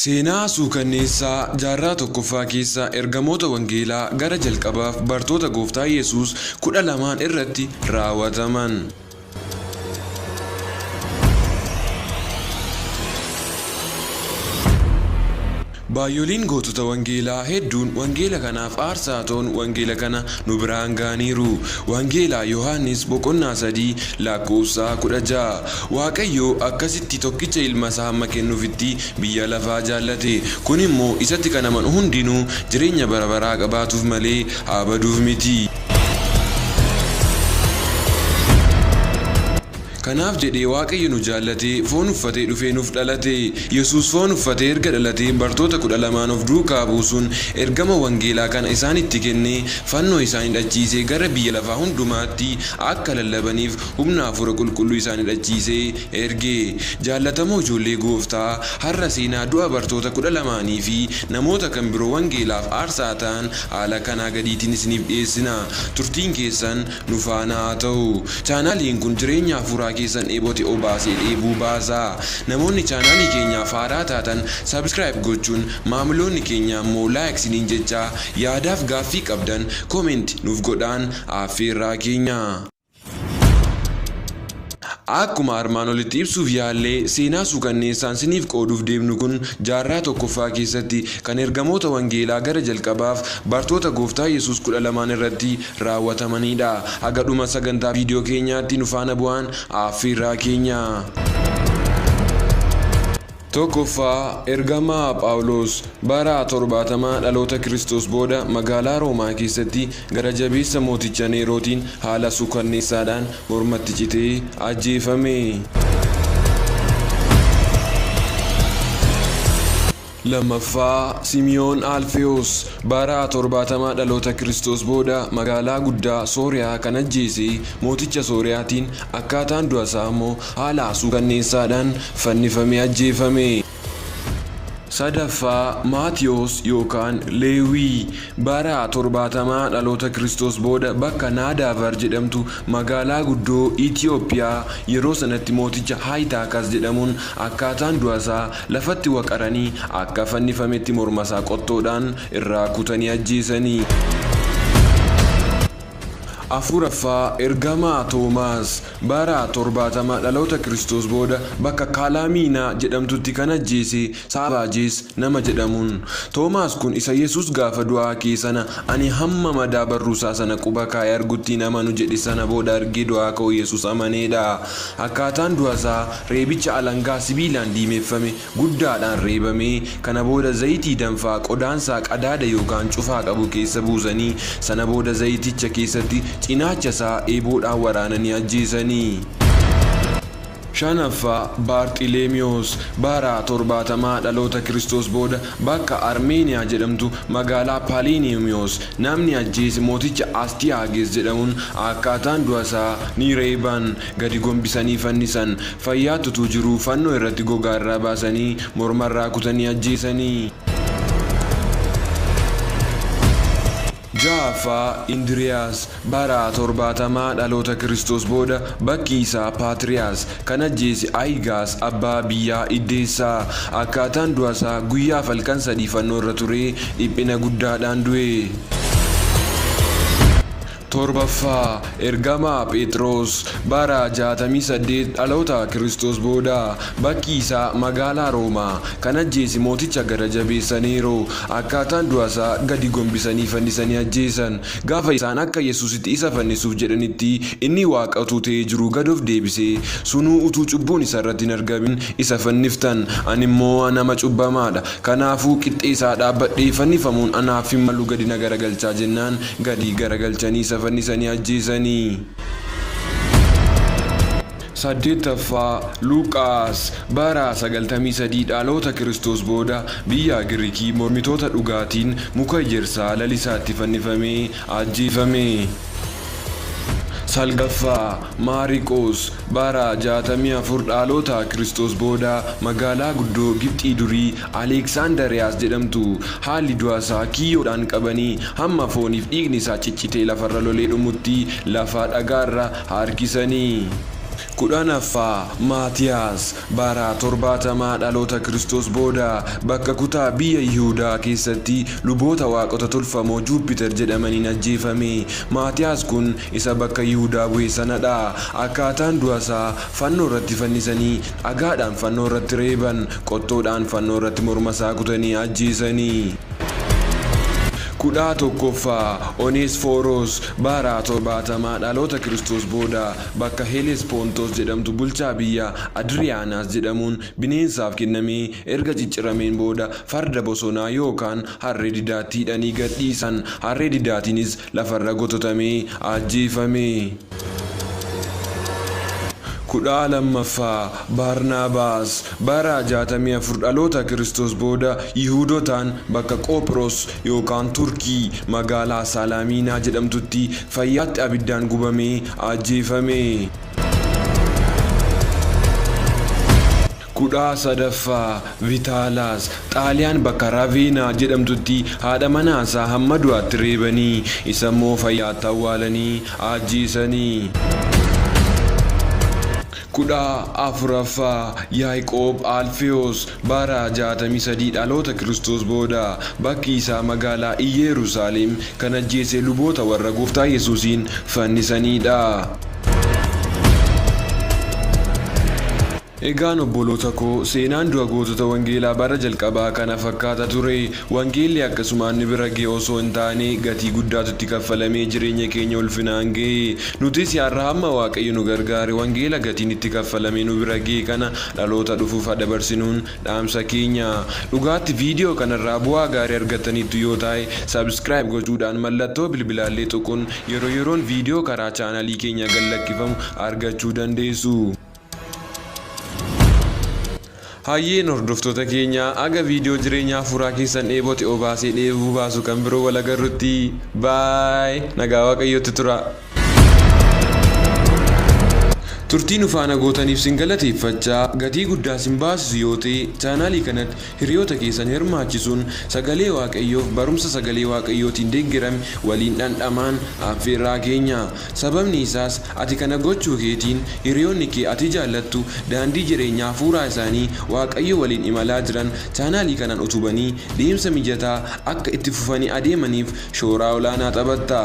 Seenaa suukanneessaa jaarraa tokkoffaa keessa ergamoota wangeelaa gara jalqabaaf bartoota gooftaa Yesuus 12 irratti raawwataman. Baay'ooliin gootota wangeelaa hedduun wangeela kanaaf aarsaa ta'uun wangeela kana nu biraan ga'aniiru. Wangeelaa Yohaannis boqonnaa 3 lakkoofsa 16. Waaqayyo akkasitti tokkicha ilma isaa hamma kennuufitti biyya lafaa jaallate. Kun immoo isatti kan amanu hundinuu jireenya bara baraa qabaatuuf malee haa baduuf miti. Kanaaf jedhee Waaqayyo nu jaallatee foon uffatee dhufee nuuf dhalate. Yesuus foon uffatee erga dhalatee bartoota 12 of duukaa buusuun ergama wangeelaa kana isaanitti kennee fannoo isaan hidhachiisee gara biyya lafaa hundumaatti akka lallabaniif humna hafuura qulqulluu isaan hidhachiisee erge. Jaallatamoo ijoollee gooftaa, har'a seenaa du'a bartoota 12 fi namoota kan biroo wangeelaaf aarsaa ta'an haala kanaa gadiitiin isiniif dhiyeessina. Turtiin keessan nu faana haa ta'u. Chaanaaliin kun jireenya hafuuraa keessan dheebote obaasee dheebuu baasaa. Namoonni chaanaalii keenyaaf haaraa taatan subscribe gochuun maamiloonni keenya immoo like siniin jechaa yaadaaf gaaffii qabdan comment nuuf godhaan affeerraa keenya. Akkuma armaan olitti ibsuuf yaallee seenaa suukanneessaan siniif qooduuf deemnu kun jaarraa tokkoffaa keessatti kan ergamoota wangeelaa gara jalqabaaf bartoota gooftaa Yesuus 12 irratti raawwatamanidha. Haga dhuma sagantaa viidiyoo keenyaatti nu faana bu'aan affeerraa keenya. Tokkoffaa ergamaa Phaawulos bara 70 dhaloota Kiristoos booda magaalaa Roomaa keessatti gara jabeessa mooticha Neerootiin haala suukanneessaadhaan mormatti citee ajjeefame. Lammaffaa Simiyoon Alfewoos bara 70 dhaloota Kiristoos booda magaalaa guddaa Sooriyaa kan ajjeese mooticha Sooriyaatiin akkaataan du'a isaa immoo haala suukanneessaadhaan fannifamee ajjeefame. Sadaffaa Maatiyoos yookaan Leewii bara 70 dhaloota Kiristoos booda bakka Naadaavar jedhamtu magaalaa guddoo Itiyoophiyaa yeroo sanatti mooticha Haayitaakas jedhamuun akkaataan du'a isaa lafatti waqaranii akka fannifametti morma isaa qottoodhaan irraa kutanii ajjeesanii. Afuraffaa ergamaa Toomaas bara 70 dhaloota Kiristoos booda bakka Kaalaamiinaa jedhamtutti kan ajjeese Saabaajees nama jedhamuun. Toomaas kun isa Yesuus gaafa du'aa keessana ani hamma madaa barruusaa sana quba kaa'ee argutti namanu jedhe sana booda argee du'aa ka'uu Yesuus amaneedha. Akkaataan du'a isaa reebicha alangaa sibiilaan diimeeffame guddaadhaan reebamee kana booda zayitii danfaa qodaansaa qadaada yookaan cufaa qabu keessa buusanii sana booda zayiticha keessatti cinaacha isaa eeboodhaan waraananii ajjeesanii. Shanaffaa Baarxileemiyoos bara 70 dhaloota Kiristoos booda bakka Armeeniyaa jedhamtu magaalaa Paaliiniyumiyoos namni ajjeese mooticha Astiyaages jedhamuun akkaataan du'a isaa ni reeban gadi gombisanii fannisan fayyaatutu jiru fannoo irratti gogaa irraa baasanii mormarraa kutanii ajjeesanii. Ja'affaa Indiriyaas bara 70 dhaloota Kiristoos booda bakki isaa Paatriyaas kan ajjeese Aayigaas abbaa biyyaa Iddeessaa akkaataan du'a isaa guyyaa falkan 3 fannoo irra ture dhiphina guddaadhaan du'e. Torbaffaa ergamaa Phexros bara 68 dhaloota Kiristoos booda bakki isaa magaalaa Roomaa kan ajjeese mooticha gara jabeessa Neeroo akkaataan du'a isaa gadi gombisanii fannisanii ajjeesan. Gaafa isaan akka Yesuusitti isa fannisuuf jedhanitti inni waaqa utuu ta'ee jiru gad of deebisee sunuu utuu cubbuun isa irratti hin argamin isa fanniftan ani immoo nama cubbamaadha kanaafuu qixxee isaa dhaabbadhee fannifamuun anaaf hin malu gadi na garagalchaa jennaan gadi garagalchanii isa fannisanii ajjeesanii. Saddeettaffaa Luqaas bara 93 dhaloota Kiristoos booda biyya Giriikii mormitoota dhugaatiin muka ejersaa lalisaatti fannifamee ajjeefame. Salgaffaa Maariqoos bara 64 dhaloota Kiristoos booda magaalaa guddoo Gibxii durii Aleeksaandariyaas jedhamtu haalli du'a isaa kiyyoodhaan qabanii hamma fooniif dhiigni isaa ciccitee lafarra lolee dhumutti lafa dhagaarra harkisanii. Kudhanaffaa Maatiyaas bara 70 dhaloota Kiristoos booda bakka kutaa biyya Yihuudaa keessatti luboota waaqota tolfamoo Juupiter jedhamaniin ajjeefame. Maatiyaas kun isa bakka Yihuudaa bu'e sanadha. Akkaataan du'asaa fannoo irratti fannisanii dhagaadhaan fannoo irratti reeban, qottoodhaan fannoo irratti morma isaa kutanii ajjeesanii. Kudha tokkoffaa Oneesfooros bara 70 dhaloota Kiristoos booda bakka Helespoontos jedhamtu bulchaa biyya Adriyaanaas jedhamuun bineensaaf kennamee erga ciccirameen booda farda bosonaa yookaan harree didaatti hidhanii gadhiisan. Harree didaatiinis lafarra gototamee ajjeefame. Kudha lammaffaa Barnaabaas bara 64 dhaloota Kiristoos booda Yihuudootaan bakka Qoophiroos yookaan Turkii magaalaa Salaamiinaa jedhamtutti fayyaatti abiddaan gubamee ajjeefame. Kudha sadaffaa Vitaalaas Xaaliyaan bakka Raaveenaa jedhamtutti haadha manaasaa hamma du'aatti reebanii isa immoo fayyaatti awwaalanii ajjeesanii. Kudha afuraffaa Yaaqoob Alfewoos bara 63 dhaloota Kiristoos booda bakki isaa magaalaa Iyyeruusaalem kan ajjeese luboota warra Gooftaa Yesuusiin fannisanidha. Egaan obboloota koo seenaan du'a gootota wangeelaa bara jalqabaa kana fakkaata ture. Wangeelli akkasumaan ni bira ga'e osoo hin taane gatii guddaatu itti kaffalamee jireenya keenya ulfinaan ga'e. Nutis har'a hamma Waaqayyo nu gargaare wangeela gatiin itti kaffalamee nu bira ga'e kana dhaloota dhufuuf dabarsinuun dhaamsa keenya. Dhugaatti viidiyoo kanarraa bu'aa gaarii argattaniittu yoo ta'e subscribe gochuudhaan mallattoo bilbilaallee tuquun yeroo yeroon viidiyoo karaa chaanalii keenya gallakkifamu argachuu dandeessu. Hayyeen hordoftoota keenya aga viidiyoo jireenyaa furaa keessan dheebote obaasee dheebuu baasu kan biroo wal agarrutti. Baay nagaa Waaqayyotti tura. Turtiin ufaana gootaniif sin galateeffachaa gatii guddaa sin baasisu yoo ta'e chaanaalii kanatti hiriyoota keessan hirmaachisuun sagalee Waaqayyoof barumsa sagalee Waaqayyootiin deeggarame waliin dhandhamaan affeerraa keenya. Sababni isaas ati kana gochuu keetiin hiriyoonni kee ati jaallattu daandii jireenyaa fuuraa isaanii Waaqayyo waliin imalaa jiran chaanaalii kanaan utubanii deemsa mijataa akka itti fufanii adeemaniif shoora olaanaa taphatta.